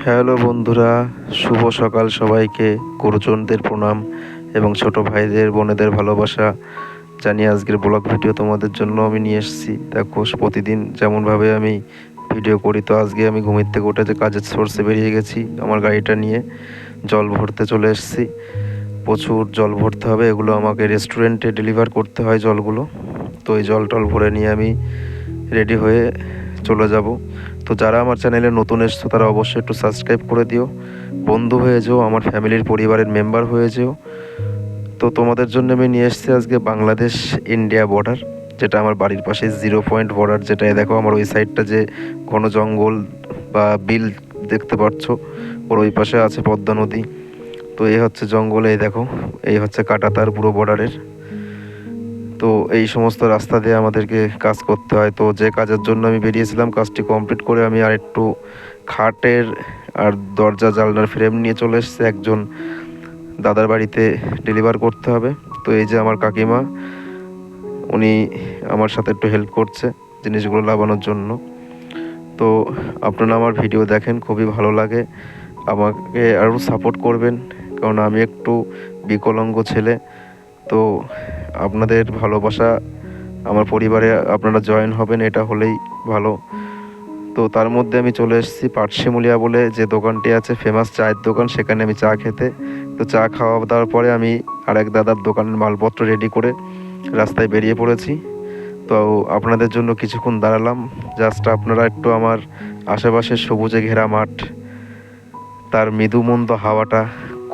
Hello বন্ধুরা, শুভ সকাল সবাইকে। গুরুজনদের প্রণাম এবং ছোট ভাইদের বোনেদের ভালোবাসা জানিয়ে আজকের ব্লগ ভিডিও তোমাদের জন্য আমি নিয়ে এসেছি। দেখো, প্রতিদিন যেমনভাবে আমি ভিডিও করি, তো আজকে আমি ঘুমির থেকে উঠে যে কাজের সোর্সে বেরিয়ে গেছি আমার গাড়িটা নিয়ে। জল ভরতে চলে এসেছি। প্রচুর জল ভরতে হবে, এগুলো আমাকে রেস্টুরেন্টে ডেলিভার করতে হয় জলগুলো। তো এই জল টল ভরে নিয়ে আমি রেডি হয়ে চলে যাব। তো যারা আমার চ্যানেলে নতুন এসছো তারা অবশ্যই একটু সাবস্ক্রাইব করে দিও, বন্ধু হয়ে যেও, আমার ফ্যামিলির পরিবারের মেম্বার হয়ে যেও। তো তোমাদের জন্য আমি নিয়ে এসেছি আজকে বাংলাদেশ ইন্ডিয়া বর্ডার, যেটা আমার বাড়ির পাশে 0 পয়েন্ট বর্ডার। যেটা দেখো আমার ওই সাইডটা যে ঘন জঙ্গল বা বিল দেখতে পাচ্ছ, ওর ওই পাশে আছে পদ্মা নদী। তো এই হচ্ছে জঙ্গল, এই দেখো এই হচ্ছে কাঁটাতার পুরো বর্ডারের। তো এই সমস্ত রাস্তা দিয়ে আমাদেরকে কাজ করতে হয়। তো যে কাজের জন্য আমি বেরিয়েছিলাম, কাজটি কমপ্লিট করে আমি আর একটু খাটের আর দরজা জানলার ফ্রেম নিয়ে চলে এসেছি একজন দাদার বাড়িতে ডেলিভার করতে হবে। তো এই যে আমার কাকিমা, উনি আমার সাথে একটু হেল্প করছে জিনিসগুলো লাগানোর জন্য। তো আপনারা আমার ভিডিও দেখেন, খুবই ভালো লাগে। আমাকে আরও সাপোর্ট করবেন, কারণ আমি একটু বিকলাঙ্গ ছেলে। তো আপনাদের ভালোবাসা আমার পরিবারে আপনারা জয়েন হবেন, এটা হলেই ভালো। তো তার মধ্যে আমি চলে এসেছি পাটশিমুলিয়া বলে যে দোকানটি আছে, ফেমাস চায়ের দোকান, সেখানে আমি চা খেতে। তো চা খাওয়া দাওয়ার পরে আমি আরেক দাদার দোকানের মালপত্র রেডি করে রাস্তায় বেরিয়ে পড়েছি। তো আপনাদের জন্য কিছুক্ষণ দাঁড়ালাম, জাস্ট আপনারা একটু আমার আশেপাশের সবুজে ঘেরা মাঠ, তার মৃদুমন্দ হাওয়াটা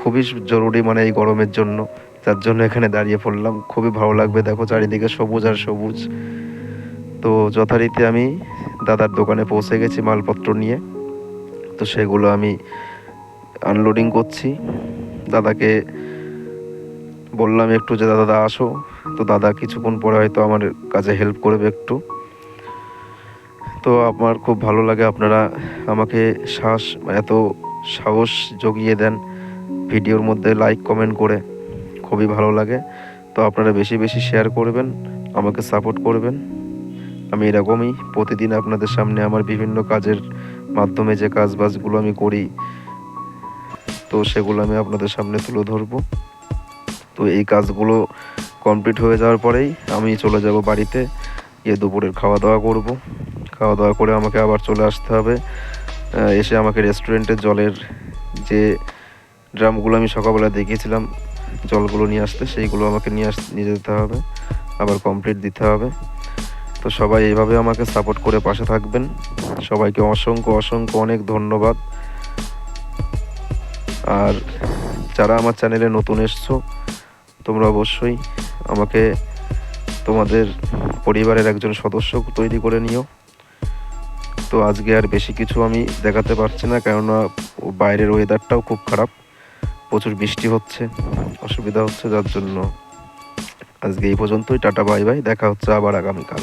খুবই জরুরি, মানে এই গরমের জন্য, যার জন্য এখানে দাঁড়িয়ে পড়লাম। খুবই ভালো লাগবে, দেখো চারিদিকে সবুজ আর সবুজ। তো যথারীতি আমি দাদার দোকানে পৌঁছে গেছি মালপত্র নিয়ে। তো সেগুলো আমি আনলোডিং করছি। দাদাকে বললাম একটু যে দাদা আসো। তো দাদা কিছুক্ষণ পরে হয়তো আমার কাজে হেল্প করবে একটু। তো আমার খুব ভালো লাগে আপনারা আমাকে এত সাহস জুগিয়ে দেন ভিডিওর মধ্যে লাইক কমেন্ট করে, খুবই ভালো লাগে। তো আপনারা বেশি বেশি শেয়ার করবেন, আমাকে সাপোর্ট করবেন। আমি এরকমই প্রতিদিন আপনাদের সামনে আমার বিভিন্ন কাজের মাধ্যমে যে কাজবাজগুলো আমি করি, তো সেগুলো আমি আপনাদের সামনে তুলে ধরবো। তো এই কাজগুলো কমপ্লিট হয়ে যাওয়ার পরেই আমি চলে যাব বাড়িতে, গিয়ে দুপুরের খাওয়া দাওয়া করব। খাওয়া দাওয়া করে আমাকে আবার চলে আসতে হবে। এসে আমাকে রেস্টুরেন্টের জলের যে ড্রামগুলো আমি সকালবেলা দেখিয়েছিলাম জলগুলো নিয়ে আসতে, সেইগুলো আমাকে নিয়ে যেতে হবে, আবার কমপ্লিট দিতে হবে। তো সবাই এইভাবে আমাকে সাপোর্ট করে পাশে থাকবেন। সবাইকে অসংখ্য অসংখ্য অনেক ধন্যবাদ। আর যারা আমার চ্যানেলে নতুন এসছো, তোমরা অবশ্যই আমাকে তোমাদের পরিবারের একজন সদস্য তৈরি করে নিও। তো আজকে আর বেশি কিছু আমি দেখাতে পারছি না, কেননা বাইরের ওয়েদারটাও খুব খারাপ, প্রচুর বৃষ্টি হচ্ছে, অসুবিধা হচ্ছে, যার জন্য আজকে এই পর্যন্তই। টাটা বাই বাই, দেখা হচ্ছে আবার আগামীকাল।